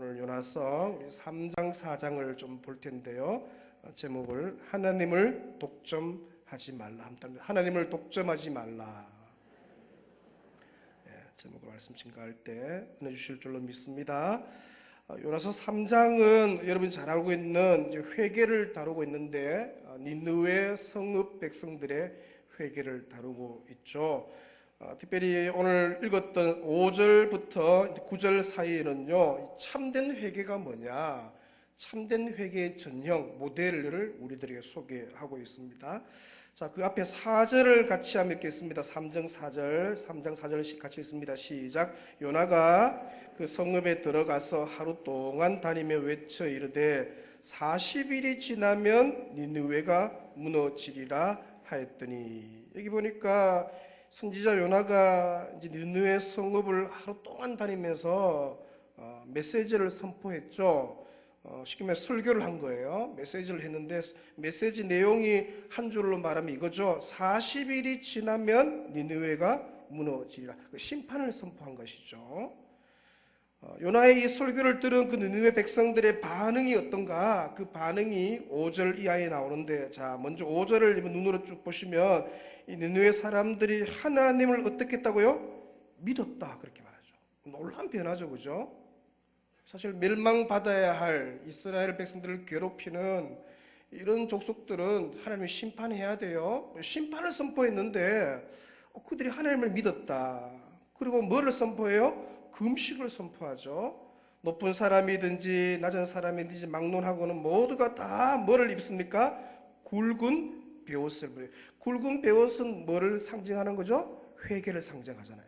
오늘 요나서 3장 4장을 좀 볼 텐데요. 제목을 하나님을 독점하지 말라. 하나님을 독점하지 말라. 제목을 말씀 증가할 때 은혜 주실 줄로 믿습니다. 요나서 3장은 여러분이 잘 알고 있는 회개를 다루고 있는데 니느웨 성읍 백성들의 회개를 다루고 있죠. 특별히 오늘 읽었던 5절부터 9절 사이에는요, 참된 회개가 뭐냐, 참된 회개의 전형, 모델을 우리들에게 소개하고 있습니다. 자, 그 앞에 4절을 같이 한번 읽겠습니다. 3장 4절 같이 읽습니다. 시작. 요나가 그 성읍에 들어가서 하루 동안 다니며 외쳐 이르되 40일이 지나면 니느웨가 무너지리라 하였더니, 여기 보니까 선지자 요나가 이제 니느웨 성읍을 하루 동안 다니면서 메시지를 선포했죠. 쉽게 말해 설교를 한 거예요. 메시지를 했는데 메시지 내용이 한 줄로 말하면 이거죠. 40일이 지나면 니느웨가 무너지리라. 심판을 선포한 것이죠. 요나의 이 설교를 들은 그 니느웨 백성들의 반응이 어떤가? 그 반응이 5절 이하에 나오는데, 자, 먼저 5절을 눈으로 쭉 보시면 이 니느웨 사람들이 하나님을 어떻게 했다고요? 믿었다, 그렇게 말하죠. 놀라운 변화죠, 그죠? 사실 멸망받아야 할 이스라엘 백성들을 괴롭히는 이런 족속들은 하나님이 심판해야 돼요. 심판을 선포했는데 그들이 하나님을 믿었다. 그리고 뭐를 선포해요? 금식을 선포하죠. 높은 사람이든지 낮은 사람이든지 막론하고는 모두가 다 뭐를 입습니까? 굵은 베옷을. 굵은 베옷은 뭐를 상징하는 거죠? 회개를 상징하잖아요.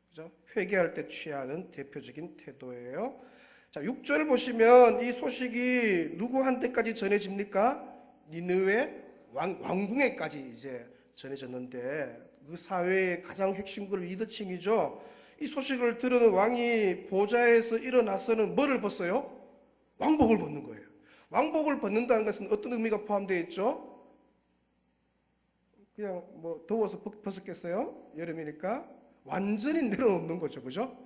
그죠? 회개할 때 취하는 대표적인 태도예요. 자, 6절 보시면 이 소식이 누구한테까지 전해집니까? 니느웨 왕궁에까지 이제 전해졌는데, 그 사회의 가장 핵심급 리더층이죠. 이 소식을 들은 왕이 보좌에서 일어나서는 뭐를 벗어요? 왕복을 벗는 거예요. 왕복을 벗는다는 것은 어떤 의미가 포함되어 있죠? 그냥 뭐 더워서 벗었겠어요? 여름이니까 완전히 내려놓는 거죠, 그죠?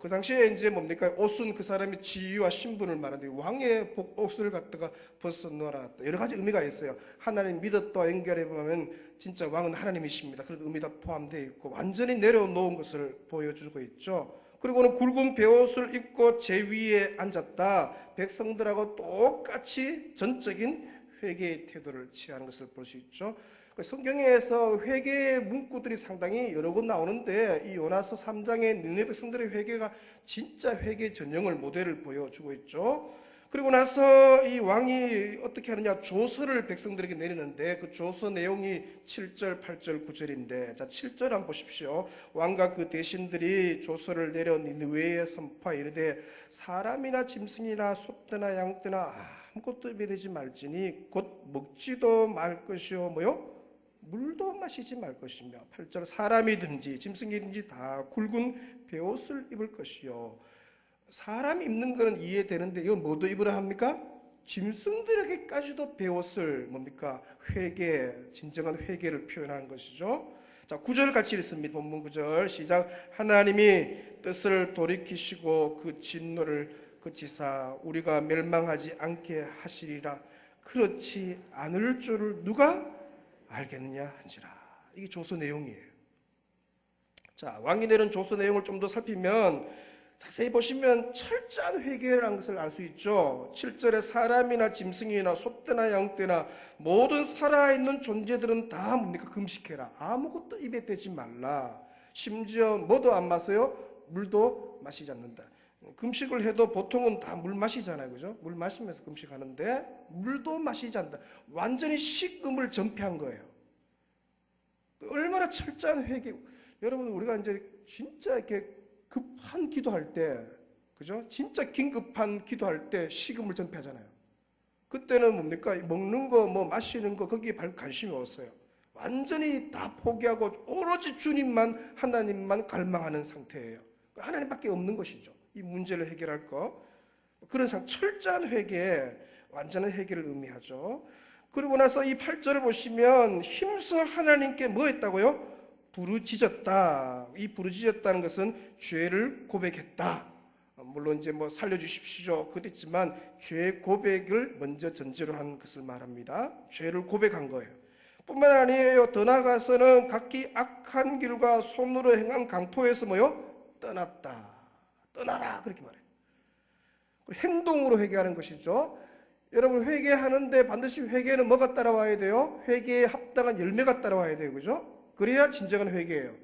그 당시에 이제 뭡니까? 옷은 그 사람의 지위와 신분을 말하는데 왕의 옷을 갖다가 벗어 놓았다. 여러 가지 의미가 있어요. 하나님 믿었다 연결해 보면 진짜 왕은 하나님이십니다. 그런 의미가 포함되어 있고, 완전히 내려놓은 것을 보여주고 있죠. 그리고는 굵은 베옷을 입고 제위에 앉았다. 백성들하고 똑같이 전적인 회개의 태도를 취하는 것을 볼 수 있죠. 성경에서 회개의 문구들이 상당히 여러 권 나오는데, 이 요나서 3장의 니느웨 백성들의 회개가 진짜 회개 전형을 모델을 보여주고 있죠. 그리고 나서 이 왕이 어떻게 하느냐, 조서를 백성들에게 내리는데 그 조서 내용이 7절, 8절, 9절인데, 자, 7절 한번 보십시오. 왕과 그 대신들이 조서를 내려 니느웨에 선포하여 이르되 사람이나 짐승이나 소떼나 양떼나 아무것도 입에 대지 말지니 곧 먹지도 말 것이요 뭐요? 물도 마시지 말 것이며, 8절 사람이든지 짐승이든지 다 굵은 베옷을 입을 것이요. 사람이 입는 것은 이해되는데 이건 뭐도 입으라 합니까? 짐승들에게까지도 베옷을 뭡니까? 회개, 진정한 회개를 표현하는 것이죠. 자, 9절 같이 읽습니다. 본문 9절 시작. 하나님이 뜻을 돌이키시고 그 진노를 그치사 우리가 멸망하지 않게 하시리라. 그렇지 않을 줄을 누가 알겠느냐 한지라. 이게 조서 내용이에요. 자, 왕이 내린 조서 내용을 좀 더 살피면 자세히 보시면 철저한 회개라는 것을 알 수 있죠. 7절에 사람이나 짐승이나 소떼나 양떼나 모든 살아있는 존재들은 다 뭡니까? 금식해라. 아무것도 입에 대지 말라. 심지어 뭐도 안 마셔요? 물도 마시지 않는다. 금식을 해도 보통은 다 물 마시잖아요, 그죠? 물 마시면서 금식하는데 물도 마시지 않는다. 완전히 식음을 전폐한 거예요. 얼마나 철저한 회개. 여러분, 우리가 이제 진짜 이렇게 급한 기도할 때, 그죠? 진짜 긴급한 기도할 때 식음을 전폐하잖아요. 그때는 뭡니까? 먹는 거, 뭐 마시는 거 거기에 별 관심이 없어요. 완전히 다 포기하고 오로지 주님만, 하나님만 갈망하는 상태예요. 하나님밖에 없는 것이죠. 이 문제를 해결할 거. 그런 철저한 회개, 완전한 회개를 의미하죠. 그리고 나서 이 8절을 보시면 힘써 하나님께 뭐 했다고요? 부르짖었다. 이 부르짖었다는 것은 죄를 고백했다. 물론 이제 뭐 살려주십시오 그것도 있지만 죄 고백을 먼저 전제로 한 것을 말합니다. 죄를 고백한 거예요. 뿐만 아니에요. 더 나아가서는 각기 악한 길과 손으로 행한 강포에서 뭐요? 떠났다. 떠나라 그렇게 말해요. 행동으로 회개하는 것이죠. 여러분 회개하는데 반드시 회개는 뭐가 따라와야 돼요? 회개에 합당한 열매가 따라와야 돼요. 그죠? 그래야 진정한 회개예요.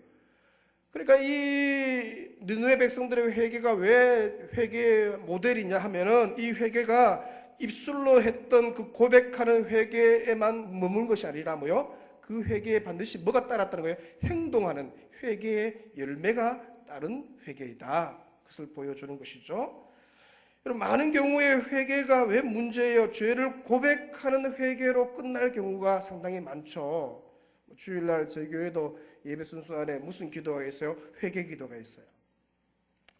그러니까 이 느느웨 백성들의 회개가 왜 회개의 모델이냐 하면은 이 회개가 입술로 했던 그 고백하는 회개에만 머문 것이 아니라 뭐요? 그 회개에 반드시 뭐가 따랐다는 거예요? 행동하는 회개의 열매가 따른 회개이다. 그것을 보여주는 것이죠. 여러분 많은 경우에 회개가 왜 문제예요? 죄를 고백하는 회개로 끝날 경우가 상당히 많죠. 주일날 저희 교회도 예배 순서 안에 무슨 기도가 있어요? 회개 기도가 있어요.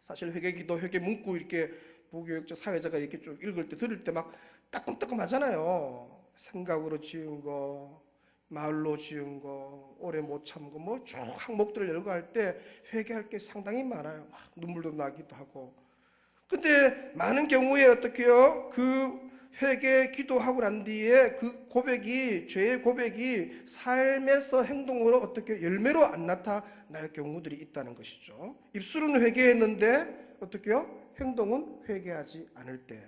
사실 회개 기도, 회개 문구 이렇게 부교육자 사회자가 이렇게 쭉 읽을 때 들을 때 막 따끔따끔하잖아요. 생각으로 지은 거, 말로 지은 거, 오래 못 참은 거, 뭐 쭉 항목들을 열거할 때 회개할 게 상당히 많아요. 막 눈물도 나기도 하고. 근데 많은 경우에 어떻게요? 그 회개 기도하고 난 뒤에 그 고백이, 죄의 고백이 삶에서 행동으로 어떻게 열매로 안 나타날 경우들이 있다는 것이죠. 입술은 회개했는데 어떻게요? 행동은 회개하지 않을 때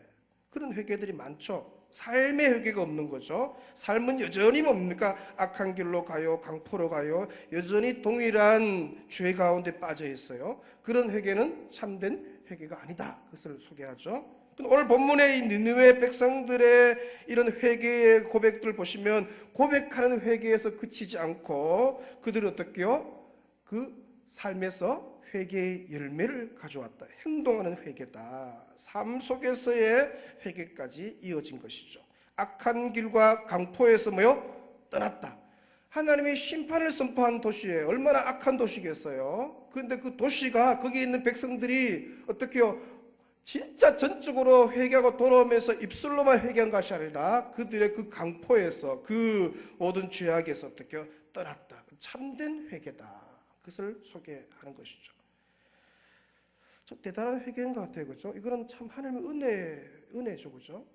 그런 회개들이 많죠. 삶의 회개가 없는 거죠. 삶은 여전히 뭡니까? 악한 길로 가요, 강포로 가요. 여전히 동일한 죄 가운데 빠져 있어요. 그런 회개는 참된 회개가 아니다. 그것을 소개하죠. 오늘 본문의 이 느느웨 백성들의 이런 회개의 고백들 보시면 고백하는 회개에서 그치지 않고 그들은 어떻게요? 그 삶에서 회개의 열매를 가져왔다. 행동하는 회개다. 삶 속에서의 회개까지 이어진 것이죠. 악한 길과 강포에서 뭐요? 떠났다. 하나님이 심판을 선포한 도시에 얼마나 악한 도시겠어요. 그런데 그 도시가 거기에 있는 백성들이 어떻게요? 진짜 전적으로 회개하고 돌아오면서 입술로만 회개한 것이 아니라 그들의 그 강포에서 그 모든 죄악에서 어떻게 떠났다. 참된 회개다. 그것을 소개하는 것이죠. 참 대단한 회개인 것 같아요. 그렇죠? 이거는 참 하나님의 은혜죠. 그렇죠?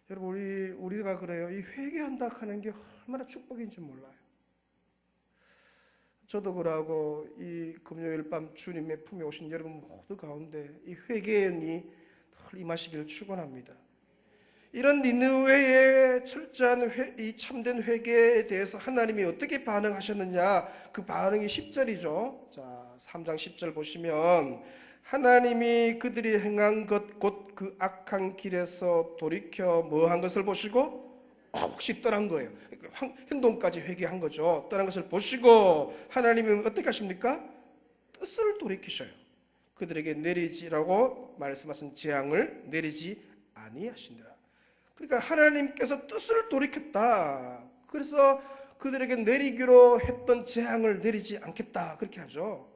여러분 우리가 그래요. 이 회개한다 하는 게 얼마나 축복인 줄 몰라요. 저도 그러고 이 금요일 밤 주님의 품에 오신 여러분 모두 가운데 이 회개의 은이 늘 임하시기를 축원합니다. 이런 니느웨의 철저한 이 참된 회개에 대해서 하나님이 어떻게 반응하셨느냐, 그 반응이 10절이죠. 자, 3장 10절 보시면 하나님이 그들이 행한 것 곧 그 악한 길에서 돌이켜 뭐한 것을 보시고 혹시 떠난 거예요. 행동까지 회개한 거죠. 떠난 것을 보시고 하나님은 어떻게 하십니까? 뜻을 돌이키셔요. 그들에게 내리지라고 말씀하신 재앙을 내리지 아니하신다. 그러니까 하나님께서 뜻을 돌이켰다. 그래서 그들에게 내리기로 했던 재앙을 내리지 않겠다. 그렇게 하죠.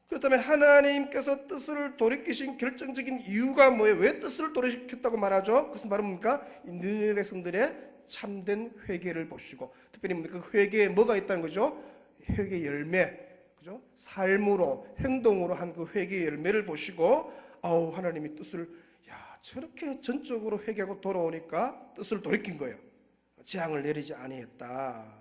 그렇다면 하나님께서 뜻을 돌이키신 결정적인 이유가 뭐예요? 왜 뜻을 돌이켰다고 말하죠? 그것은 바로 뭡니까? 느느웨 백성들의 참된 회개를 보시고, 특별히 그 회개에 뭐가 있다는 거죠? 회개 열매, 그죠? 삶으로 행동으로 한 그 회개 열매를 보시고, 하나님이 뜻을 저렇게 전적으로 회개하고 돌아오니까 뜻을 돌이킨 거예요. 재앙을 내리지 아니했다.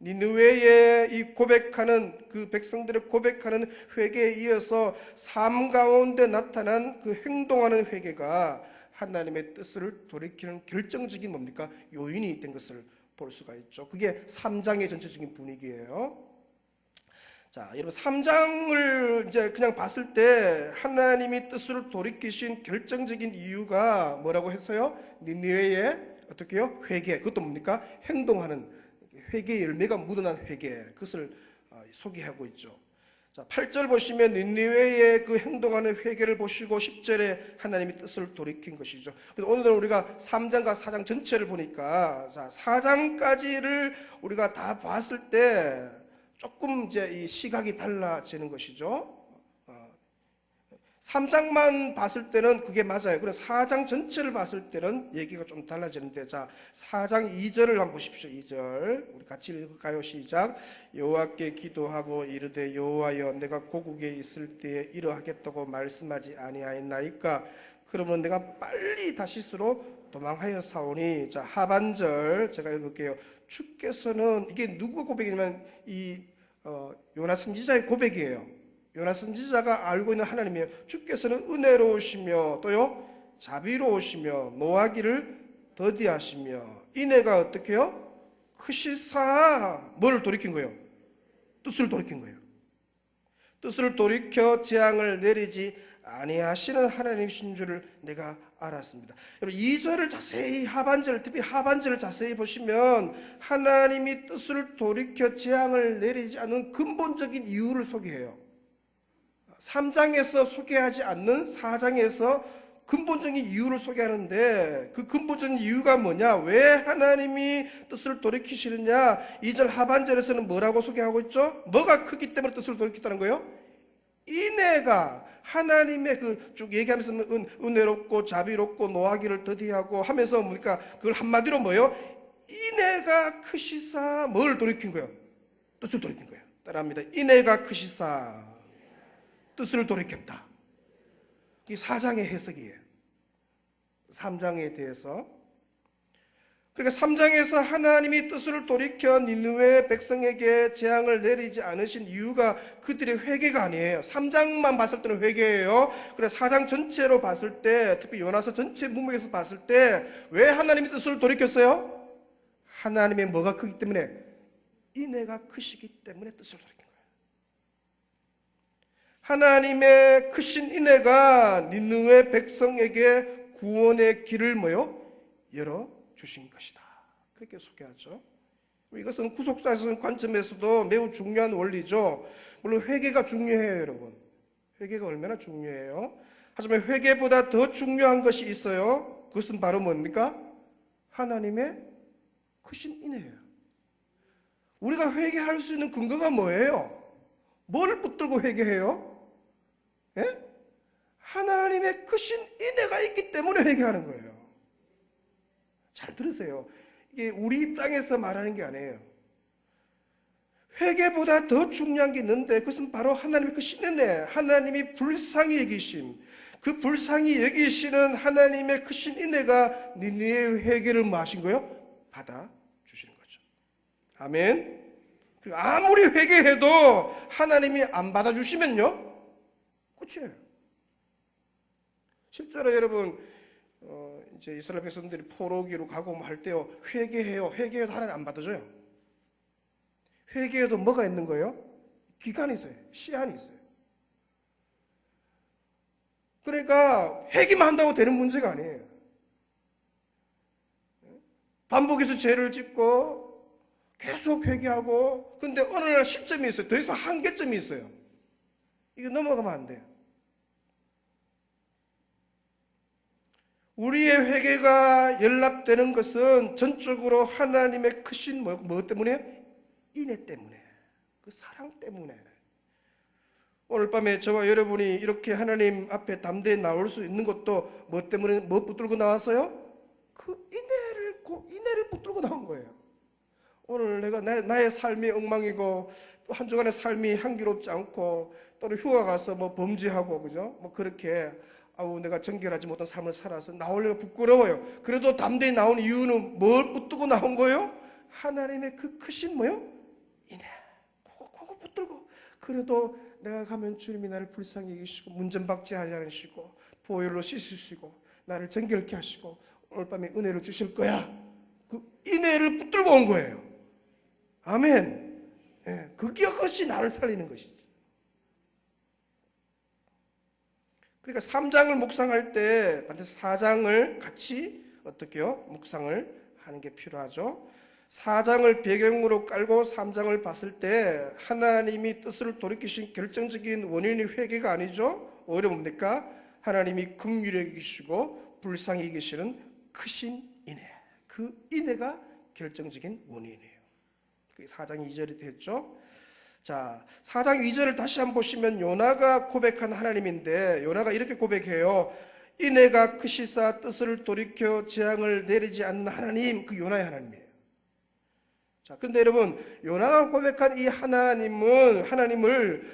니느웨의 이 고백하는 그 백성들의 고백하는 회개에 이어서 삶 가운데 나타난 그 행동하는 회개가 하나님의 뜻을 돌이키는 결정적인 뭡니까? 요인이 된 것을 볼 수가 있죠. 그게 3장의 전체적인 분위기예요. 자, 여러분 3장을 이제 그냥 봤을 때 하나님이 뜻을 돌이키신 결정적인 이유가 뭐라고 했어요? 니느웨의 어떻게요? 회개. 그것도 뭡니까? 행동하는 회개의 열매가 묻어난 회개. 그것을 소개하고 있죠. 자, 8절 보시면 니느웨의 그 행동하는 회개를 보시고 10절에 하나님이 뜻을 돌이킨 것이죠. 오늘은 우리가 3장과 4장 전체를 보니까 4장까지를 우리가 다 봤을 때 조금 이제 이 시각이 달라지는 것이죠. 3장만 봤을 때는 그게 맞아요. 그런데 4장 전체를 봤을 때는 얘기가 좀 달라지는데, 자, 4장 2절을 한번 보십시오. 2절 우리 같이 읽을까요? 시작. 여호와께 기도하고 이르되 여호와여 내가 고국에 있을 때에 이러하겠다고 말씀하지 아니하였나이까? 그러면 내가 빨리 다시스로 도망하여 사오니. 자, 하반절 제가 읽을게요. 주께서는, 이게 누구 고백이냐면 이 요나 선지자의 고백이에요. 요나 선지자가 알고 있는 하나님이에요. 주께서는 은혜로우시며 또요 자비로우시며 노하기를 더디하시며 인애가 어떻게 해요? 크시사. 뭐를 돌이킨 거예요? 뜻을 돌이킨 거예요. 뜻을 돌이켜 재앙을 내리지 아니하시는 하나님이신 줄을 내가 알았습니다. 여러분 2절을 자세히, 하반절, 특히 하반절을 자세히 보시면 하나님이 뜻을 돌이켜 재앙을 내리지 않는 근본적인 이유를 소개해요. 3장에서 소개하지 않는 4장에서 근본적인 이유를 소개하는데, 그 근본적인 이유가 뭐냐? 왜 하나님이 뜻을 돌이키시느냐? 2절 하반절에서는 뭐라고 소개하고 있죠? 뭐가 크기 때문에 뜻을 돌이켰다는 거예요? 인애가, 하나님의 그 쭉 얘기하면서 은혜롭고 자비롭고 노하기를 더디하고 하면서 뭡니까? 그걸 한마디로 뭐예요? 인애가 크시사. 뭘 돌이킨 거예요? 뜻을 돌이킨 거예요. 따라합니다. 인애가 크시사. 뜻을 돌이켰다. 이게 4장의 해석이에요. 3장에 대해서. 그러니까 3장에서 하나님이 뜻을 돌이켜 니느웨 백성에게 재앙을 내리지 않으신 이유가 그들의 회개가 아니에요. 3장만 봤을 때는 회개예요. 그래서 4장 전체로 봤을 때, 특히 요나서 전체 문맥에서 봤을 때 왜 하나님이 뜻을 돌이켰어요? 하나님의 뭐가 크기 때문에? 인애가 크시기 때문에 뜻을 돌이켰어요. 하나님의 크신 인애가 니느웨 백성에게 구원의 길을 열어 주신 것이다. 그렇게 소개하죠. 이것은 구속사의 관점에서도 매우 중요한 원리죠. 물론 회개가 중요해요, 여러분. 회개가 얼마나 중요해요. 하지만 회개보다 더 중요한 것이 있어요. 그것은 바로 뭡니까? 하나님의 크신 인애예요. 우리가 회개할 수 있는 근거가 뭐예요? 뭘 붙들고 회개해요? 예? 하나님의 크신 인애가 있기 때문에 회개하는 거예요. 잘 들으세요. 이게 우리 입장에서 말하는 게 아니에요. 회개보다 더 중요한 게 있는데 그것은 바로 하나님의 크신 인애, 하나님이 불쌍히 여기심, 그 불쌍히 여기시는 하나님의 크신 인애가 니느웨의 회개를 뭐 하신 거예요? 받아주시는 거죠. 아멘. 그리고 아무리 회개해도 하나님이 안 받아주시면요, 끝이에요. 실제로 여러분 이제 이스라엘 백성들이 포로기로 가고 할 때요, 회개해요. 회개해도 하나님 안 받아줘요. 회개해도 뭐가 있는 거예요? 기간이 있어요. 시한이 있어요. 그러니까 회개만 한다고 되는 문제가 아니에요. 반복해서 죄를 짓고 계속 회개하고, 근데 어느 날 시점이 있어요. 더 이상 한계점이 있어요. 이거 넘어가면 안 돼요. 우리의 회개가 연락되는 것은 전적으로 하나님의 크신 뭐 때문에? 인애 때문에, 그 사랑 때문에. 오늘 밤에 저와 여러분이 이렇게 하나님 앞에 담대히 나올 수 있는 것도 뭐 때문에, 뭐 붙들고 나왔어요? 그 인애를 붙들고 나온 거예요. 오늘 내가 나의 삶이 엉망이고 또 한 주간의 삶이 향기롭지 않고 또는 휴가 가서 뭐 범죄하고, 그죠? 뭐 그렇게 내가 정결하지 못한 삶을 살아서 나오려고 부끄러워요. 그래도 담대히 나온 이유는 뭘 붙들고 나온 거예요? 하나님의 그 크신 인애. 그거 붙들고, 그래도 내가 가면 주님이 나를 불쌍히 여기시고 문전박지 하지 않으시고 보혈로 씻으시고 나를 정결케 하시고 오늘 밤에 은혜를 주실 거야. 그 인애를 붙들고 온 거예요. 아멘. 예, 그것이 나를 살리는 것이죠. 그러니까 3장을 묵상할 때 반드시 4장을 같이 어떻게요? 묵상을 하는 게 필요하죠. 4장을 배경으로 깔고 3장을 봤을 때 하나님이 뜻을 돌이키신 결정적인 원인이 회개가 아니죠. 오히려 뭡니까? 하나님이 긍휼히 계시고 불쌍히 계시는 크신 인애, 그 인애가 결정적인 원인이에요. 그게 4장 2절이 됐죠. 자, 4장 2절을 다시 한번 보시면 요나가 고백한 하나님인데 요나가 이렇게 고백해요. 이내가 크시사 뜻을 돌이켜 재앙을 내리지 않는 하나님, 그 요나의 하나님이에요. 자, 그런데 여러분, 요나가 고백한 이 하나님을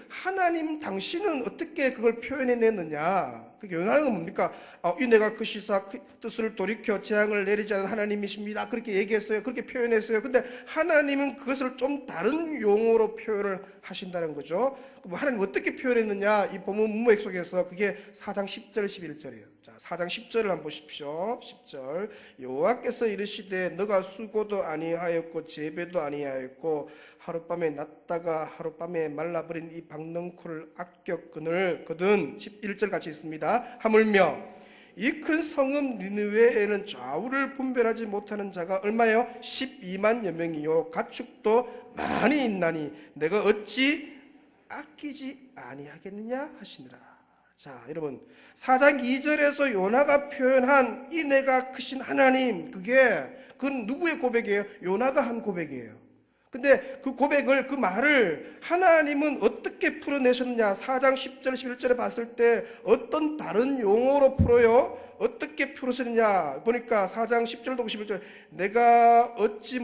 하나님 당신은 어떻게 그걸 표현해냈느냐? 그 요나는 뭡니까? 이내가 크시사 뜻을 돌이켜 재앙을 내리지 않는 하나님이십니다. 그렇게 얘기했어요. 그렇게 표현했어요. 근데 하나님은 그것을 좀 다른 용어로 표현을 하신다는 거죠. 하나님 어떻게 표현했느냐? 이 본문 문맥 속에서 그게 4장 10절 11절이에요. 자, 4장 10절을 한번 보십시오. 10절. 여호와께서 이르시되 너가 수고도 아니하였고 재배도 아니하였고 하룻밤에 났다가 하룻밤에 말라버린 이 박넝쿨을 아꼈거든. 11절 같이 있습니다. 하물며 이 큰 성읍 니느웨에는 좌우를 분별하지 못하는 자가 얼마요? 12만여 명이요 가축도 많이 있나니 내가 어찌 아끼지 아니하겠느냐 하시니라. 자, 여러분, 4장 2절에서 요나가 표현한 이 내가 크신 하나님, 그건 누구의 고백이에요? 요나가 한 고백이에요. 근데 그 고백을, 그 말을 하나님은 어떻게 풀어내셨느냐? 4장 10절 11절에 봤을 때 어떤 다른 용어로 풀어요? 어떻게 풀어졌느냐? 보니까 4장 10절도 11절 내가 어찌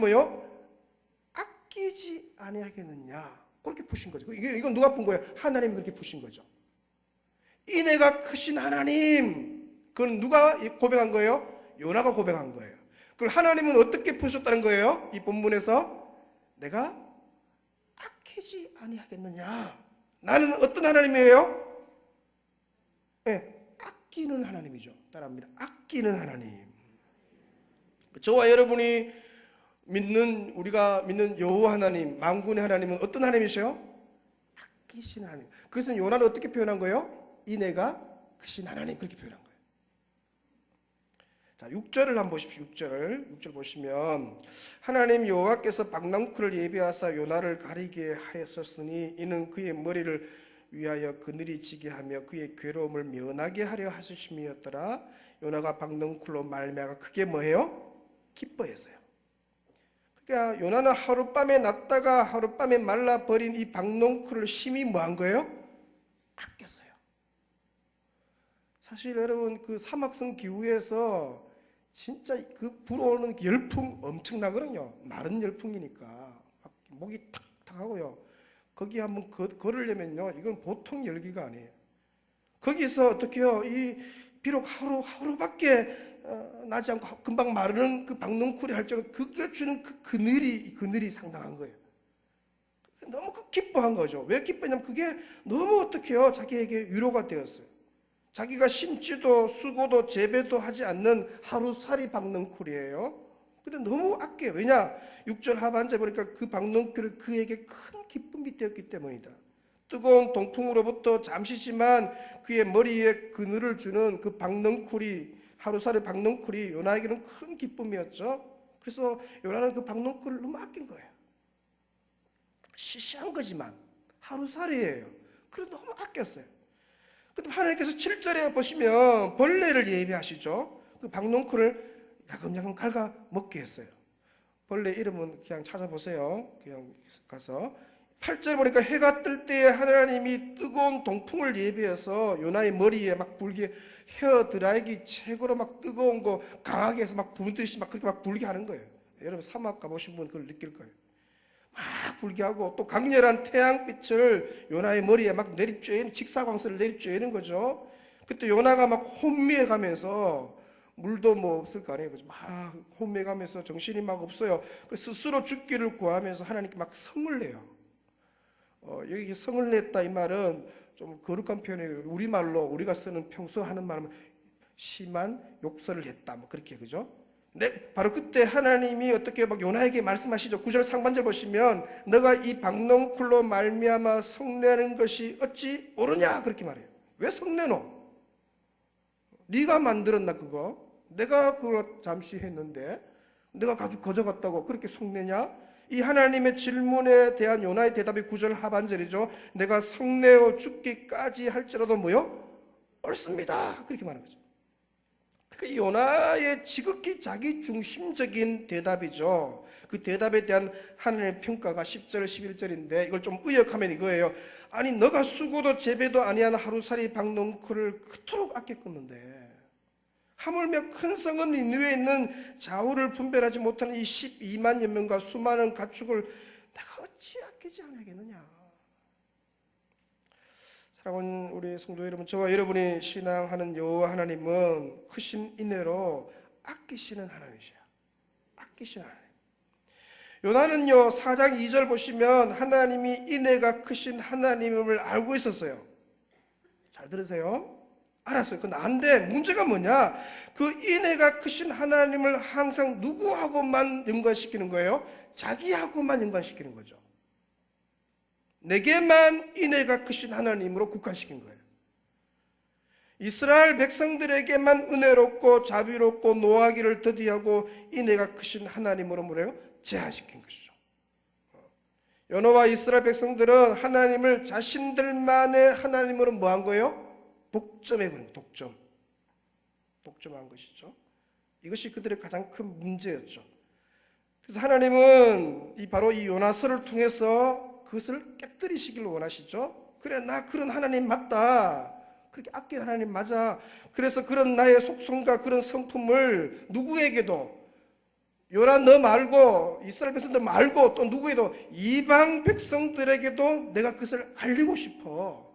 아끼지 아니하겠느냐? 그렇게 푸신 거죠. 이건 누가 푼 거예요? 하나님이 그렇게 푸신 거죠. 이 내가 크신 하나님, 그건 누가 고백한 거예요? 요나가 고백한 거예요. 그걸 하나님은 어떻게 푸셨다는 거예요? 이 본문에서 내가 아끼지 아니하겠느냐? 나는 어떤 하나님이에요? 네, 아끼는 하나님이죠. 따라합니다. 아끼는 하나님. 저와 여러분이 우리가 믿는 여호와 하나님, 만군의 하나님은 어떤 하나님이세요? 아끼시는 하나님. 그것은 요나를 어떻게 표현한 거예요? 이 내가 크신 하나님, 그렇게 표현한 거예요. 자, 6절을 한번 보십시오. 6절 보시면 하나님 여호와께서 박넝쿨을 예비하사 요나를 가리게 하였으니 이는 그의 머리를 위하여 그늘이 지게 하며 그의 괴로움을 면하게 하려 하심이었더라. 요나가 박넝쿨로 말미암아 크게 뭐해요? 기뻐했어요. 그러니까 요나는 하룻밤에 났다가 하룻밤에 말라버린 이 박넝쿨을 심히 뭐한 거예요? 아꼈어요. 사실 여러분, 그 사막성 기후에서 진짜 그 불어오는 열풍 엄청나거든요. 마른 열풍이니까 목이 탁탁하고요. 거기 한번 걸으려면요, 이건 보통 열기가 아니에요. 거기서 어떻게요? 비록 하루밖에 나지 않고 금방 마르는 그 박넝쿨이 할지라도 그게 주는 그 그늘이 상당한 거예요. 너무 기뻐한 거죠. 왜 기뻐했냐면 그게 너무 어떻게요? 자기에게 위로가 되었어요. 자기가 심지도 수고도 재배도 하지 않는 하루살이 박넝쿨이에요. 근데 너무 아껴요. 왜냐? 6절 하반절에 보니까 그 박넝쿨은 그에게 큰 기쁨이 되었기 때문이다. 뜨거운 동풍으로부터 잠시지만 그의 머리에 그늘을 주는 그 박넝쿨이, 하루살이 박넝쿨이 요나에게는 큰 기쁨이었죠. 그래서 요나는 그 박넝쿨을 너무 아낀 거예요. 시시한 거지만 하루살이에요. 그래서 너무 아꼈어요. 근데 하나님께서 7절에 보시면 벌레를 예비하시죠. 그 박넝쿨을 야금야금 갉아 먹게 했어요. 벌레 이름은 그냥 찾아보세요. 그냥 가서 8절 보니까 해가 뜰 때에 하나님이 뜨거운 동풍을 예비해서 요나의 머리에 막 불게 헤어 드라이기 최고로 막 뜨거운 거 강하게 해서 막 부듯이 막 그렇게 막 불게 하는 거예요. 여러분 사막 가보신 분 그걸 느낄 거예요. 막 불게 하고 또 강렬한 태양빛을 요나의 머리에 막 내리쬐는 직사광선을 내리쬐는 거죠. 그때 요나가 막 혼미해 가면서 물도 뭐 없을 거 아니에요. 막 혼미해 가면서 정신이 막 없어요. 그래서 스스로 죽기를 구하면서 하나님께 막 성을 내요. 여기 성을 냈다 이 말은 좀 거룩한 표현이에요. 우리말로 우리가 쓰는 평소 하는 말은 심한 욕설을 했다 뭐 그렇게 그죠? 네, 바로 그때 하나님이 어떻게 막 요나에게 말씀하시죠. 9절 상반절 보시면 너가 이 박넝쿨로 말미암아 성내는 것이 어찌 옳으냐 그렇게 말해요. 왜 성내노? 네가 만들었나 그거? 내가 그걸 잠시 했는데 내가 가지고 가져갔다고 그렇게 성내냐? 이 하나님의 질문에 대한 요나의 대답이 9절 하반절이죠. 내가 성내어 죽기까지 할지라도 뭐요? 옳습니다. 그렇게 말하는 거죠. 그 요나의 지극히 자기 중심적인 대답이죠. 그 대답에 대한 하나님의 평가가 10절 11절인데 이걸 좀 의역하면 이거예요. 아니 너가 수고도 재배도 아니한 하루살이 박는 그를 그토록 아꼈겠는데 하물며 큰 성은 니느웨에 있는 자우를 분별하지 못하는 이 12만여 명과 수많은 가축을 내가 어찌 아끼지 않겠느냐. 사랑하는 우리 성도 여러분, 저와 여러분이 신앙하는 여호와 하나님은 크신 인애로 아끼시는 하나님이셔요. 아끼시는 하나님. 요나는요 4장 2절 보시면 하나님이 인애가 크신 하나님임을 알고 있었어요. 잘 들으세요. 알았어요. 그건 안돼. 문제가 뭐냐, 그 인애가 크신 하나님을 항상 누구하고만 연관시키는 거예요? 자기하고만 연관시키는 거죠. 내게만 인애가 크신 하나님으로 국한시킨 거예요. 이스라엘 백성들에게만 은혜롭고 자비롭고 노하기를 더디하고 인애가 크신 하나님으로 뭐래요? 제한시킨 것이죠. 요나와 이스라엘 백성들은 하나님을 자신들만의 하나님으로 뭐한 거예요? 독점해버린 거예요. 독점한 것이죠. 이것이 그들의 가장 큰 문제였죠. 그래서 하나님은 바로 이 요나서를 통해서 그것을 깨뜨리시기를 원하시죠. 그래, 나 그런 하나님 맞다. 그렇게 아끼는 하나님 맞아. 그래서 그런 나의 속성과 그런 성품을 누구에게도, 요나 너 말고 이스라엘 백성들 말고 또 누구에도, 이방 백성들에게도 내가 그것을 알리고 싶어.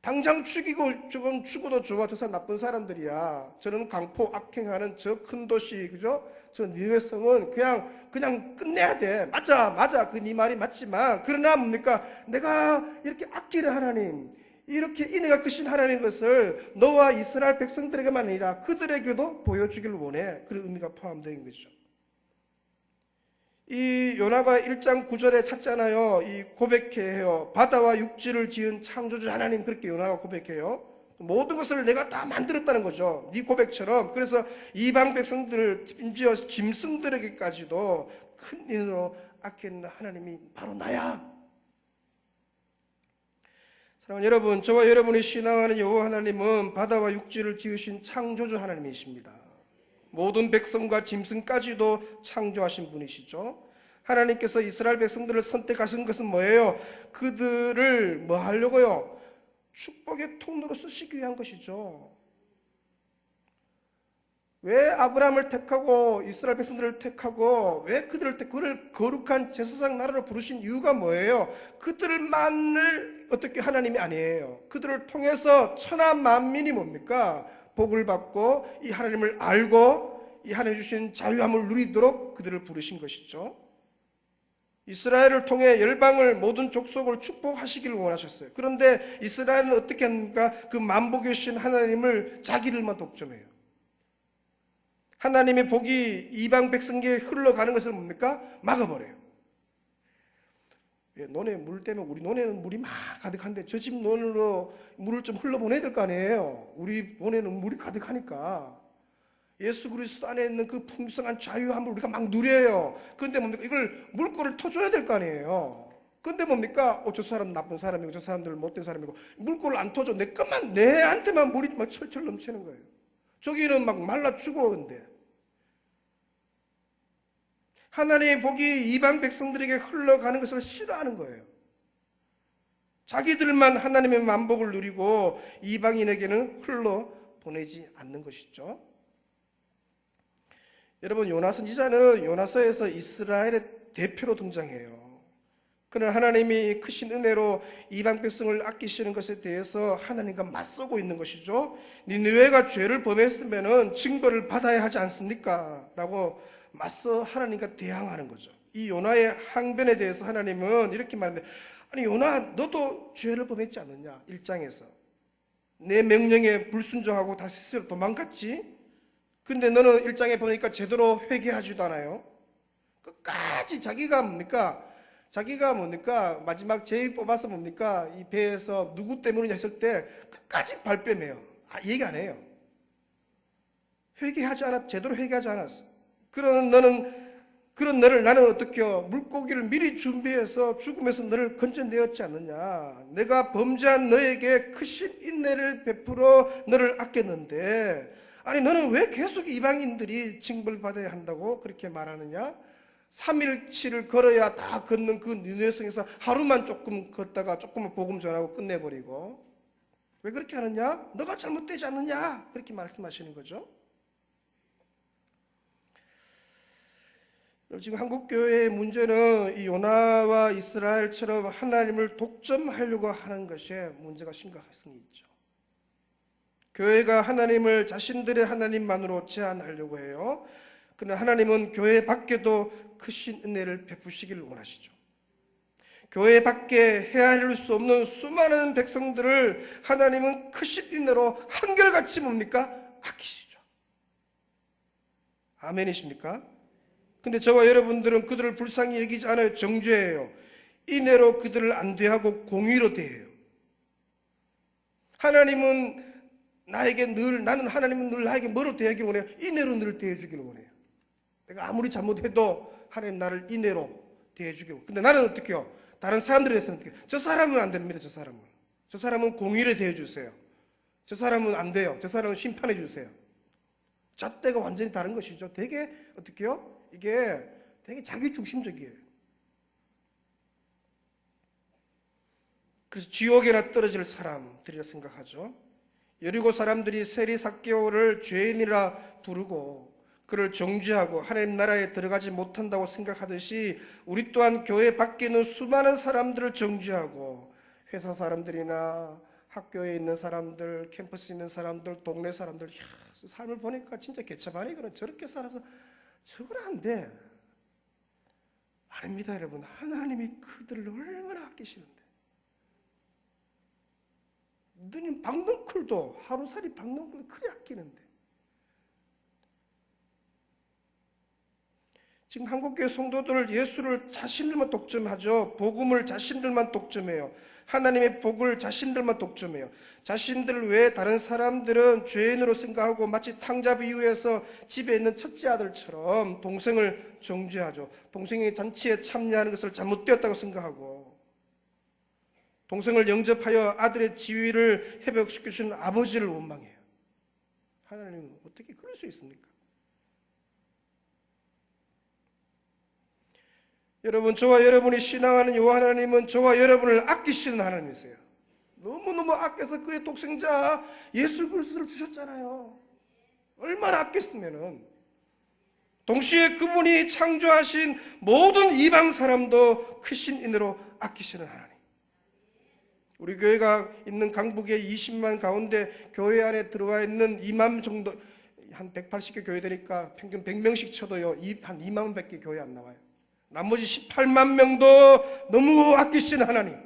당장 죽어도 좋아. 저 사람 나쁜 사람들이야. 저는 강포 악행하는 저 큰 도시, 그죠? 저 니느웨 성은 그냥 끝내야 돼. 맞아. 그 네 말이 맞지만, 그러나 뭡니까? 내가 이렇게 아끼는 하나님, 이렇게 인애가 크신 하나님 것을 너와 이스라엘 백성들에게만 아니라 그들에게도 보여주길 원해. 그런 의미가 포함되어 있는 거죠. 이 요나가 1장 9절에 찾잖아요. 이 고백해요. 바다와 육지를 지은 창조주 하나님, 그렇게 요나가 고백해요. 모든 것을 내가 다 만들었다는 거죠. 네 고백처럼. 그래서 이방 백성들, 심지어 짐승들에게까지도 큰 인으로 아끼는 하나님이 바로 나야. 사랑하는 여러분, 저와 여러분이 신앙하는 여호와 하나님은 바다와 육지를 지으신 창조주 하나님이십니다. 모든 백성과 짐승까지도 창조하신 분이시죠. 하나님께서 이스라엘 백성들을 선택하신 것은 뭐예요? 그들을 뭐 하려고요? 축복의 통로로 쓰시기 위한 것이죠. 왜 아브라함을 택하고 이스라엘 백성들을 택하고 왜 그들을 그를 거룩한 제사장 나라로 부르신 이유가 뭐예요? 그들만을 어떻게 하나님이 아니에요. 그들을 통해서 천하 만민이 뭡니까? 복을 받고 이 하나님을 알고 이 하나님 주신 자유함을 누리도록 그들을 부르신 것이죠. 이스라엘을 통해 열방을, 모든 족속을 축복하시기를 원하셨어요. 그런데 이스라엘은 어떻게 합니까? 그 만복의 신 하나님을 자기들만 독점해요. 하나님의 복이 이방 백성에게 흘러가는 것을 뭡니까? 막아버려요. 논에 물 때문에 우리 논에는 물이 막 가득한데 저 집 논으로 물을 좀 흘러보내야 될 거 아니에요. 우리 논에는 물이 가득하니까 예수 그리스도 안에 있는 그 풍성한 자유함을 우리가 막 누려요. 그런데 뭡니까? 이걸 물꼬를 터줘야 될 거 아니에요. 그런데 뭡니까? 저 사람 나쁜 사람이고 저 사람들 못된 사람이고 물꼬를 안 터줘. 내한테만 물이 막 철철 넘치는 거예요. 저기는 막 말라 죽어. 근데 하나님의 복이 이방 백성들에게 흘러가는 것을 싫어하는 거예요. 자기들만 하나님의 만복을 누리고 이방인에게는 흘러보내지 않는 것이죠. 여러분, 요나 선지자는 요나서에서 이스라엘의 대표로 등장해요. 그러나 하나님이 크신 은혜로 이방 백성을 아끼시는 것에 대해서 하나님과 맞서고 있는 것이죠. 니느웨가 죄를 범했으면 징벌을 받아야 하지 않습니까? 라고 맞서 하나님과 대항하는 거죠. 이 요나의 항변에 대해서 하나님은 이렇게 말합니다. 아니 요나, 너도 죄를 범했지 않느냐? 1장에서 내 명령에 불순종하고 다시 스스로 도망갔지? 근데 너는 1장에 보니까 제대로 회개하지도 않아요. 끝까지 자기가 뭡니까? 마지막 제일 뽑아서 뭡니까? 이 배에서 누구 때문이냐 했을 때 끝까지 발뺌해요. 얘기 안 해요. 제대로 회개하지 않았어. 그런 너를 나는 어떻게 해요? 물고기를 미리 준비해서 죽음에서 너를 건져내었지 않느냐? 내가 범죄한 너에게 크신 인내를 베풀어 너를 아꼈는데 아니 너는 왜 계속 이방인들이 징벌받아야 한다고 그렇게 말하느냐? 3일치를 걸어야 다 걷는 그 니느웨 성에서 하루만 조금 걷다가 조금만 복음 전하고 끝내버리고, 왜 그렇게 하느냐? 너가 잘못되지 않느냐? 그렇게 말씀하시는 거죠. 지금 한국교회의 문제는 이 요나와 이스라엘처럼 하나님을 독점하려고 하는 것에 문제가 심각성이 있죠. 교회가 하나님을 자신들의 하나님만으로 제한하려고 해요. 그러나 하나님은 교회 밖에도 크신 은혜를 베푸시기를 원하시죠. 교회 밖에 헤아릴 수 없는 수많은 백성들을 하나님은 크신 은혜로 한결같이 뭡니까? 아끼시죠. 아멘이십니까? 근데 저와 여러분들은 그들을 불쌍히 여기지 않아요. 정죄해요. 인애로 그들을 안대하고 공의로 대해요. 하나님은 나는 하나님은 늘 나에게 뭐로 대하기를 원해요? 인애로 늘 대해주기를 원해요. 내가 아무리 잘못해도 하나님 나를 인애로 대해주기를 원해요. 근데 나는 어떻게 해요? 다른 사람들에 대해서는 어떻게 해요? 저 사람은 안 됩니다. 저 사람은 공의로 대해주세요. 저 사람은 안 돼요. 저 사람은 심판해 주세요. 잣대가 완전히 다른 것이죠. 되게 어떻게 해요? 이게 되게 자기 중심적이에요. 그래서 지옥에나 떨어질 사람들이라 생각하죠. 여리고 사람들이 세리삭개오를 죄인이라 부르고 그를 정죄하고 하나님 나라에 들어가지 못한다고 생각하듯이 우리 또한 교회 밖에 있는 수많은 사람들을 정죄하고 회사 사람들이나 학교에 있는 사람들, 캠퍼스에 있는 사람들, 동네 사람들, 삶을 보니까 진짜 개차반이거든. 저렇게 살아서 저건 안 돼. 아닙니다, 여러분. 하나님이 그들을 얼마나 아끼시는데. 누님 박넝쿨도 하루살이 박넝쿨도 그리 아끼는데. 지금 한국교회 성도들 예수를 자신들만 독점하죠. 복음을 자신들만 독점해요. 하나님의 복을 자신들만 독점해요. 자신들 외에 다른 사람들은 죄인으로 생각하고 마치 탕자 비유에서 집에 있는 첫째 아들처럼 동생을 정죄하죠. 동생이 잔치에 참여하는 것을 잘못되었다고 생각하고 동생을 영접하여 아들의 지위를 회복시켜 주는 아버지를 원망해요. 하나님은 어떻게 그럴 수 있습니까? 여러분, 저와 여러분이 신앙하는 요 하나님은 저와 여러분을 아끼시는 하나님이세요. 너무너무 아껴서 그의 독생자 예수 그리스도를 주셨잖아요. 얼마나 아꼈으면은. 동시에 그분이 창조하신 모든 이방 사람도 크신 인으로 아끼시는 하나님. 우리 교회가 있는 강북의 20만 가운데 교회 안에 들어와 있는 2만 정도, 한 180개 교회 되니까 평균 100명씩 쳐도요, 한 2만 밖에 교회 안 나와요. 나머지 18만 명도 너무 아끼시는 하나님.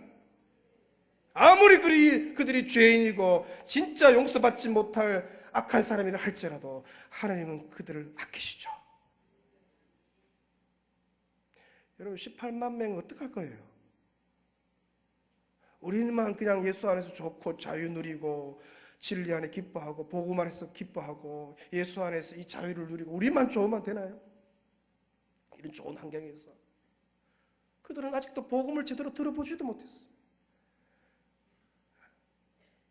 아무리 그들이 죄인이고 진짜 용서받지 못할 악한 사람이라 할지라도 하나님은 그들을 아끼시죠. 여러분, 18만 명은 어떡할 거예요? 우리만 그냥 예수 안에서 좋고 자유 누리고 진리 안에 기뻐하고 복음 안에서 기뻐하고 예수 안에서 이 자유를 누리고 우리만 좋으면 되나요? 이런 좋은 환경에서 그들은 아직도 복음을 제대로 들어보지도 못했어요.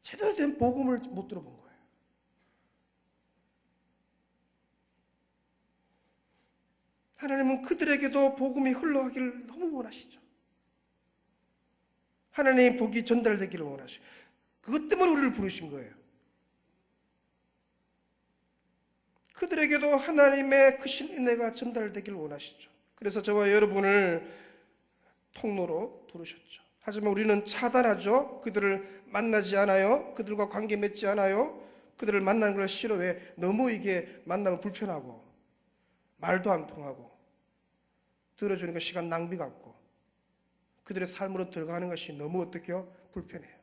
제대로 된 복음을 못 들어본 거예요. 하나님은 그들에게도 복음이 흘러가기를 너무 원하시죠. 하나님의 복이 전달되기를 원하시고 그것 때문에 우리를 부르신 거예요. 그들에게도 하나님의 크신 은혜가 전달되기를 원하시죠. 그래서 저와 여러분을 통로로 부르셨죠. 하지만 우리는 차단하죠. 그들을 만나지 않아요. 그들과 관계 맺지 않아요. 그들을 만나는 걸 싫어해. 너무 이게 만나면 불편하고 말도 안 통하고 들어주는 거 시간 낭비 같고 그들의 삶으로 들어가는 것이 너무 어떻게요? 불편해요.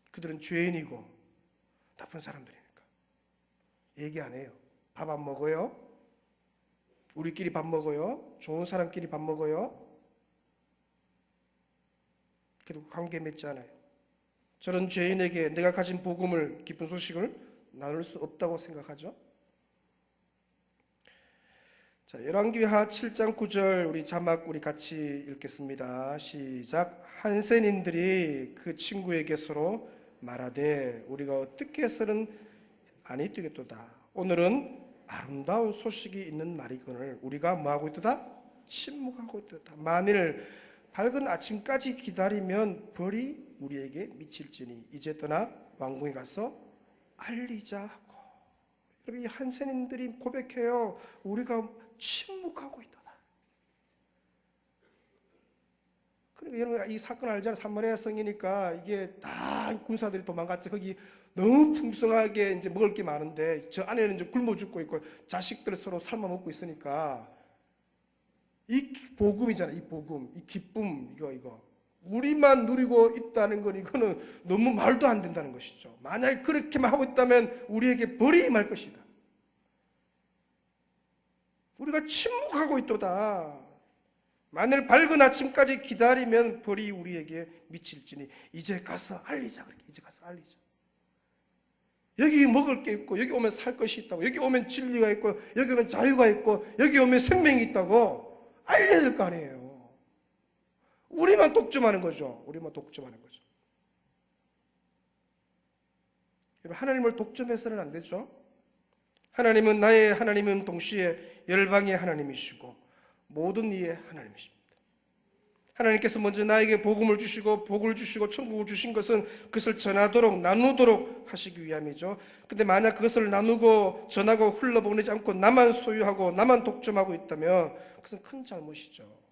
그들은 죄인이고 나쁜 사람들이니까 얘기 안 해요. 밥 안 먹어요. 우리끼리 밥 먹어요. 좋은 사람끼리 밥 먹어요. 그리고 관계 맺지 않아요. 저런 죄인에게 내가 가진 복음을, 기쁜 소식을 나눌 수 없다고 생각하죠. 자, 열왕기하 7장 9절 우리 자막 우리 같이 읽겠습니다. 시작. 한센인들이 그 친구에게 서로 말하되 우리가 어떻게 해서는 아니 되겠도다. 오늘은 아름다운 소식이 있는 날이거늘 우리가 뭐하고 있도다? 침묵하고 있도다. 만일 밝은 아침까지 기다리면 벌이 우리에게 미칠지니 이제 떠나 왕궁에 가서 알리자 하고. 여러분, 이 한센인들이 고백해요. 우리가 침묵하고 있도다. 그러니까 여러분, 이 사건 알잖아요. 사마리아 성이니까 이게 다 군사들이 도망갔죠. 거기 너무 풍성하게 이제 먹을 게 많은데 저 안에는 이제 굶어 죽고 있고 자식들 서로 삶아 먹고 있으니까 이 복음이잖아요. 이 복음, 이 기쁨, 이거 우리만 누리고 있다는 건 이거는 너무 말도 안 된다는 것이죠. 만약에 그렇게만 하고 있다면 우리에게 벌이 임할 것이다. 우리가 침묵하고 있도다. 만일 밝은 아침까지 기다리면 벌이 우리에게 미칠지니 이제 가서 알리자. 그렇게 이제 가서 알리자. 여기 먹을 게 있고 여기 오면 살 것이 있다고, 여기 오면 진리가 있고 여기 오면 자유가 있고 여기 오면 생명이 있다고 알려야 될 거 아니에요. 우리만 독점하는 거죠. 우리만 독점하는 거죠. 하나님을 독점해서는 안 되죠. 하나님은 나의 하나님은 동시에 열방의 하나님이시고 모든 이의 하나님이십니다. 하나님께서 먼저 나에게 복음을 주시고 복을 주시고 천국을 주신 것은 그것을 전하도록 나누도록 하시기 위함이죠. 근데 만약 그것을 나누고 전하고 흘러보내지 않고 나만 소유하고 나만 독점하고 있다면 그것은 큰 잘못이죠.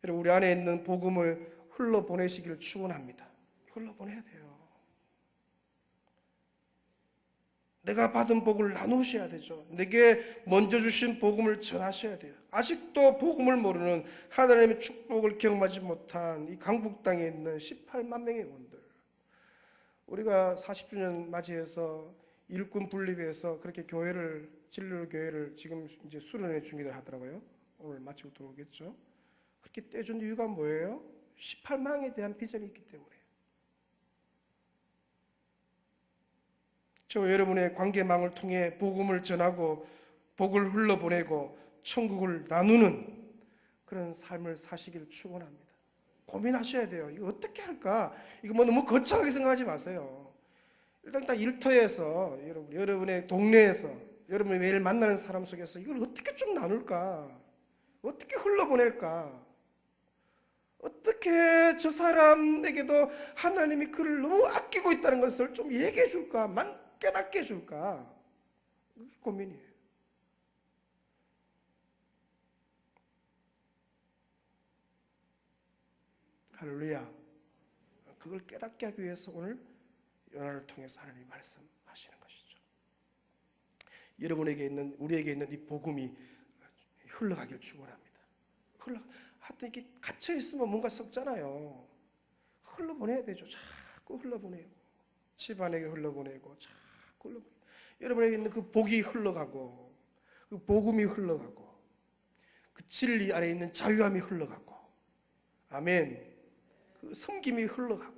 여러분, 우리 안에 있는 복음을 흘러보내시기를 축원합니다. 흘러보내야 돼요. 내가 받은 복을 나누셔야 되죠. 내게 먼저 주신 복음을 전하셔야 돼요. 아직도 복음을 모르는, 하나님의 축복을 경험하지 못한 이 강북 땅에 있는 18만 명의 원들, 우리가 40주년 맞이해서 일꾼 분립해서 그렇게 교회를, 진로 교회를 지금 이제 수련회 중이라 하더라고요. 오늘 마치고 들어오겠죠. 그렇게 떼준 이유가 뭐예요? 18만에 대한 비전이 있기 때문에. 저 여러분의 관계망을 통해 복음을 전하고 복을 흘러보내고 천국을 나누는 그런 삶을 사시기를 축원합니다. 고민하셔야 돼요. 이거 어떻게 할까? 이거 뭐 너무 거창하게 생각하지 마세요. 일단 딱 일터에서 여러분의 동네에서 여러분이 매일 만나는 사람 속에서 이걸 어떻게 좀 나눌까? 어떻게 흘러보낼까? 어떻게 저 사람에게도 하나님이 그를 너무 아끼고 있다는 것을 좀 얘기해 줄까? 깨닫게 해줄까? 그게 고민이에요. 할렐루야. 그걸 깨닫게 하기 위해서 오늘 연화를 통해서 하나님이 말씀하시는 것이죠. 여러분에게 있는, 우리에게 있는 이 복음이 흘러가길 축원합니다. 하여튼 이렇게 갇혀 있으면 뭔가 썩잖아요. 흘러보내야 되죠. 자꾸 흘러보내고, 집안에게 흘러보내고, 자꾸 흘러보내고. 여러분에게 있는 그 복이 흘러가고, 그 복음이 흘러가고, 그 진리 안에 있는 자유함이 흘러가고, 아멘. 그 섬김이 흘러가고,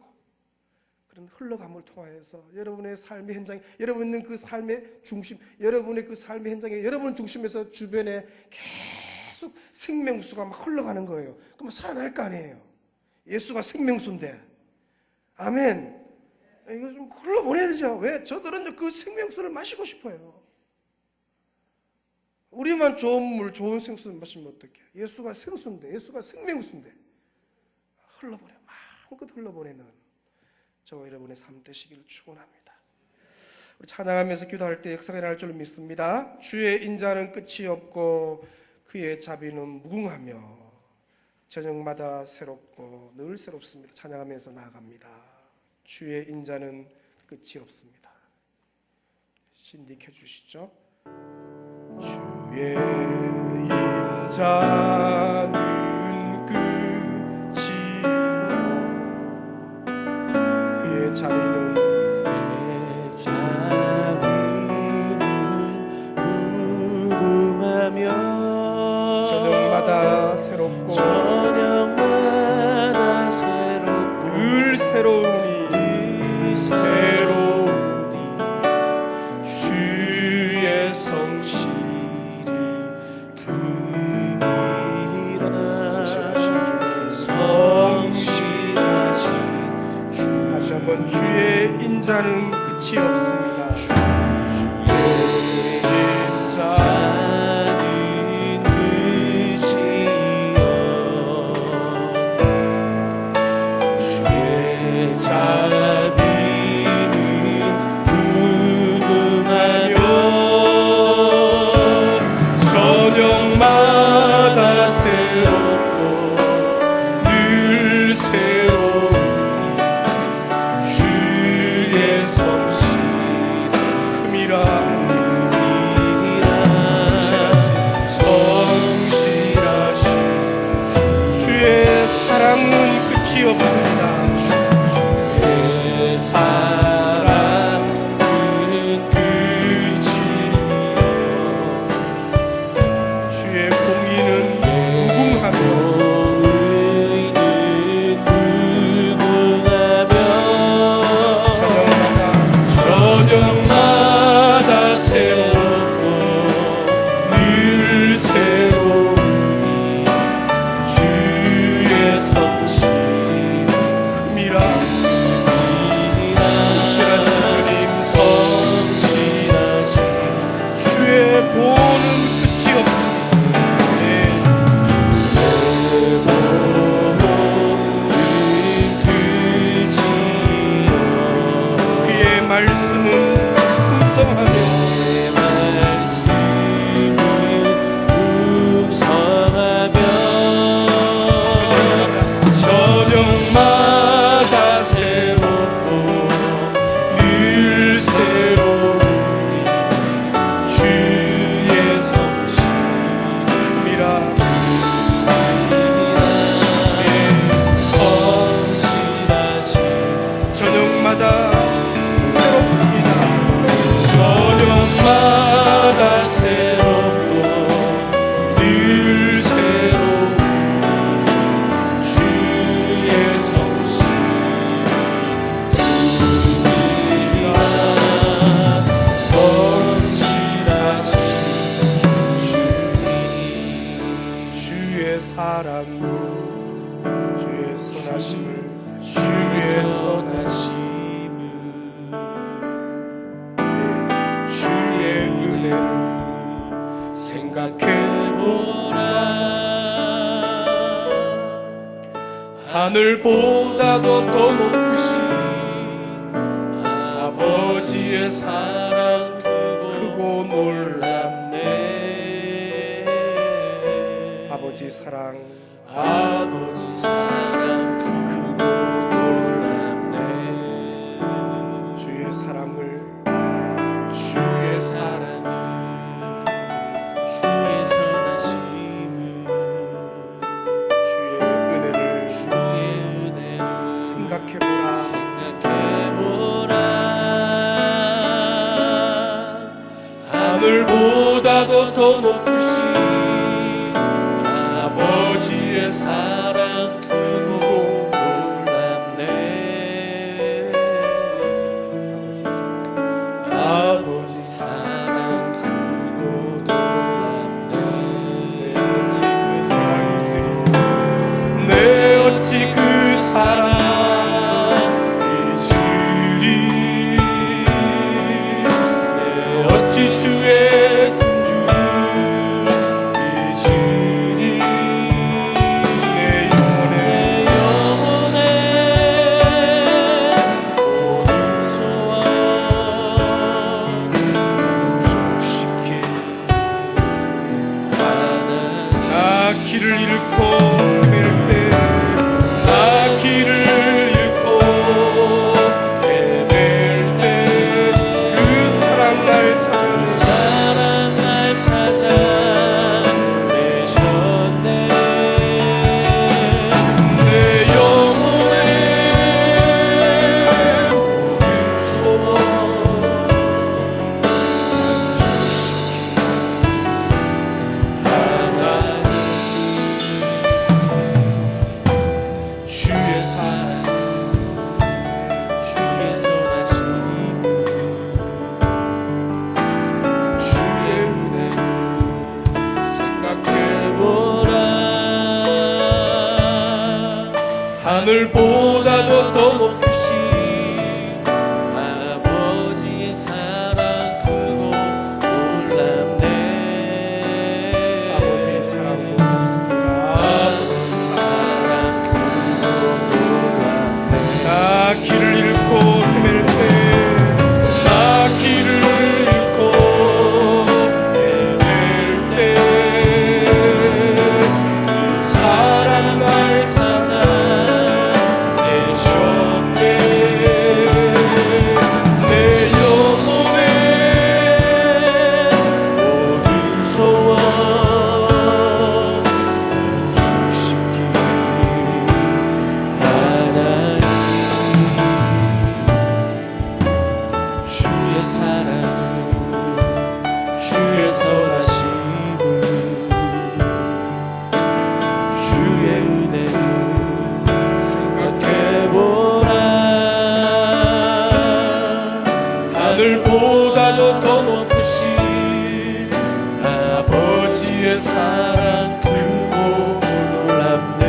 그런 흘러감을 통하여서 여러분의 삶의 현장, 여러분은 그 삶의 중심, 여러분의 그 삶의 현장에 여러분 중심에서 주변에 계속 생명수가 막 흘러가는 거예요. 그러면 살아날 거 아니에요. 예수가 생명수인데, 아멘. 이거 좀 흘러보내야 되죠. 왜? 저들은 그 생명수를 마시고 싶어요. 우리만 좋은 물, 좋은 생수를 마시면 어떡해? 예수가 생수인데, 예수가 생명수인데 흘러보내, 마음껏 흘러보내는 저와 여러분의 삶 되시기를 축원합니다. 우리 찬양하면서 기도할 때 역사가 일어날 줄 믿습니다. 주의 인자는 끝이 없고 그의 자비는 무궁하며 저녁마다 새롭고 늘 새롭습니다. 찬양하면서 나아갑니다. 주의 인자는 끝이 없습니다. 신디켜 주시죠. 주의 인자는 끝이 없고 그의 자비는 무궁하며 저녁마다 새롭고 늘 새로우니 주의 성실이 긍이라 성실하신 주. 다시 한번 주의 인자는 끝이 없습니다. 자는 그지요 주의 자비는 무궁하며 저녁마다 새롭고 늘 새로운 주의 성실함이라 성실하신 주의 사랑은 끝이 없습니다. 주의 사랑은 끝이요 주의 공의는 무궁하며 저녁마다 새롭고 늘 새로우니 주의 성실함이라 성실하신 주님, 성실하신 주의 보호는 끝이 없습니다. 네. 그의 말씀은 풍성하며 저녁마다 새롭고 늘 새로우니 주의 성실함이라 성실하신 저녁마다 새롭습니다. 저녁마다 새롭고 늘 새로운 주의 성실하신 주님 주의 사랑, 주의 선하심을, 주의 선하심을 주의 은혜를 생각해보라 하늘보다도 더 높으신 아버지의 사랑 크고 놀랍네 아버지 사랑, 아버지 사랑 크고 놀랍네 주의 사랑을, 주의 사랑을 주의 선하심을 주의 은혜를 주의 은혜를 생각해보라. 생각해보라 하늘보다도 더 높으신 아버지의 사랑 크고 놀랍네 아버지 사랑 크고 놀랍네 내 어찌 그 사랑 잊으리 내 어찌 주의 군주 잊으리 내 영혼에 모든 소원 충족시킨 하나님 나 길을 잃고 헤맬 때, 나 길을 잃고 헤맬 때 그 사랑 날 찾아 사랑 날 찾아내셨네 내 영혼의 모든 소원 만족시킨 하나님 주의 사랑 주의 선하심 주의 은혜를 생각해보라 하늘보다도 더 높으신 아버지 주의 사랑 주의 선하심을 주의 은혜를 생각해보라. 하늘보다도 더 높으신 아버지의 사랑 크고 놀랍네.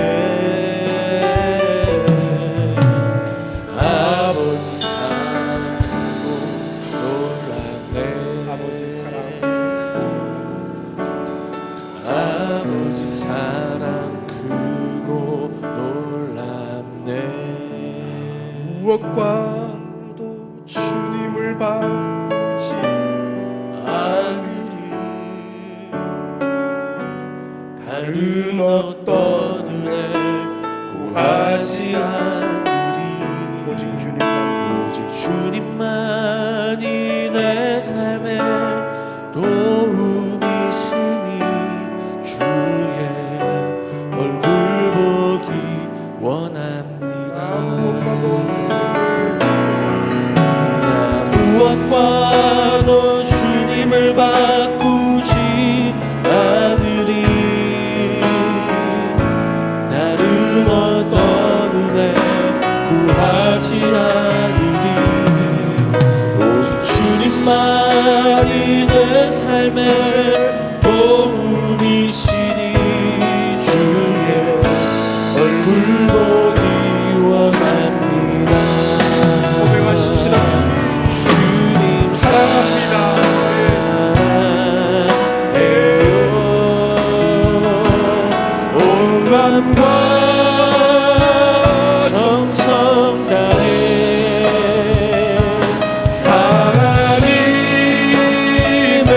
아버지 사랑 크고 놀랍네. 아버지 사랑, 아버지 사랑 크고 놀랍네. 무엇과도 주님을 바꾸지 아들이 다른 어떤 은혜 구하지 않으리. 오직 주님만. 오직 주님만이 내 삶의 도움이시니 주의 얼굴 보기 원합니다. 무엇과도 주님을 나 무엇과도 주님을 바꾸지 않으리. 다른 어떤 은혜 구하지 않으리. 오직 주님만이 내 삶의 도움이시니 주의 얼굴 보기 원합니다. 고백하십시다. 주님 사랑합니다. 온 맘과 정성 다해 하나님의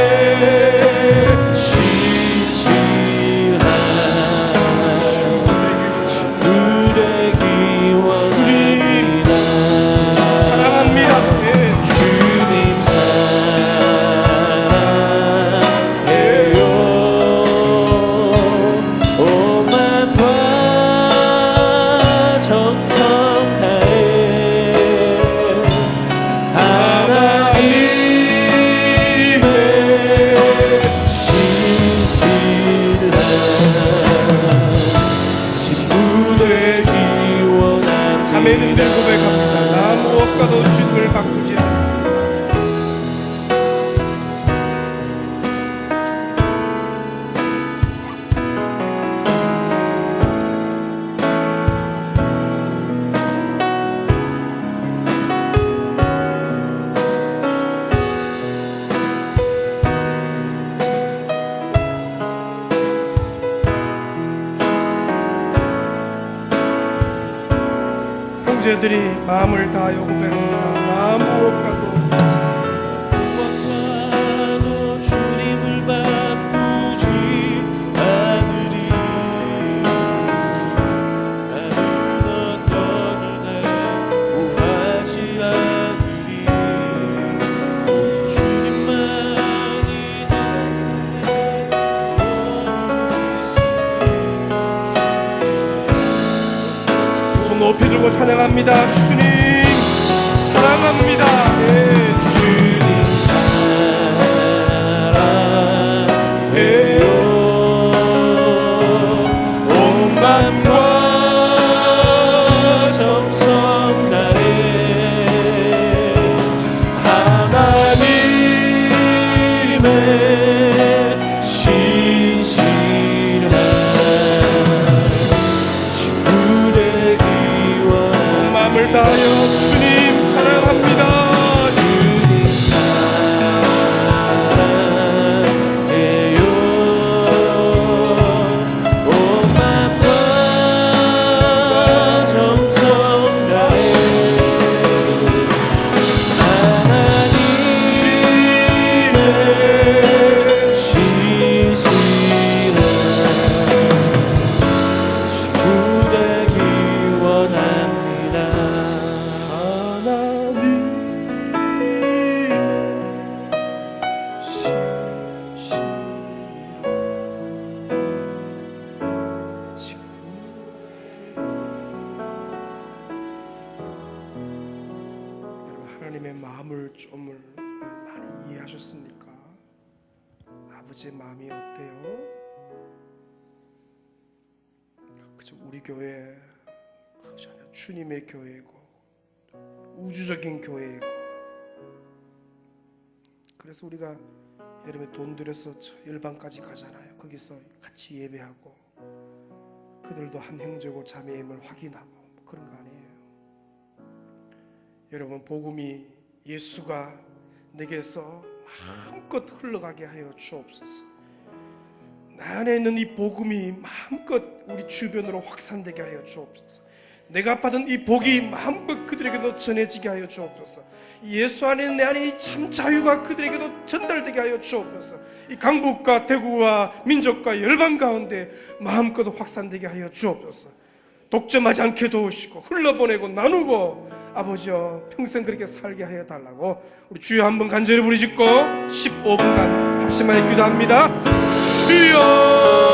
신실한 친구 되기 원합니다. 사랑합니다. 예. 주님 사랑해요. 온 맘과 정성 다해 하나님의 신실한 친구 되기 원합니다. 자매님들 고백합니다. 나 무엇과도 주님을 바꾸지 않습니다. 형제들이 마음을 다하여 고백합니다. 나 무엇과도 무엇과도 주님을 바꾸지 않으리. 다른 어떤 은혜 구하지 않으리. 오직 주님만이 내 삶의 도움이시니 손 높이 들고 찬양합니다. 주님 사랑합니다. 예. 주님 사랑해요. 온 맘과 정성 다해 하나님의 신실한 친구 되기 원합니다. 마음을 다하여 주님 사랑합니다. 주님 사랑해요. 온 맘과 정성 다해 하나님의 신실한 친구 되기 원합니다. 하나님의 마음을 좀 많이 이해하셨습니까? 아버지의 마음이 어때요? 그저 우리 교회 그저 주님의 교회이고 우주적인 교회이고, 그래서 우리가 여름에 돈 들여서 저 열방까지 가잖아요. 거기서 같이 예배하고 그들도 한 형제고 자매임을 확인하고 그런 거 아니에요. 여러분, 복음이 예수가 내게서 마음껏 흘러가게 하여 주옵소서. 나 안에 있는 이 복음이 마음껏 우리 주변으로 확산되게 하여 주옵소서. 내가 받은 이 복이 마음껏 그들에게도 전해지게 하여 주옵소서. 예수 안에 내 안에 이 참 자유가 그들에게도 전달되게 하여 주옵소서. 이 강북과 대구와 민족과 열방 가운데 마음껏 확산되게 하여 주옵소서. 독점하지 않게 도우시고 흘러보내고 나누고 아버지여 평생 그렇게 살게 하여 달라고 우리 주여 한번 간절히 부르짖고 15분간 합심하여 기도합니다. 주여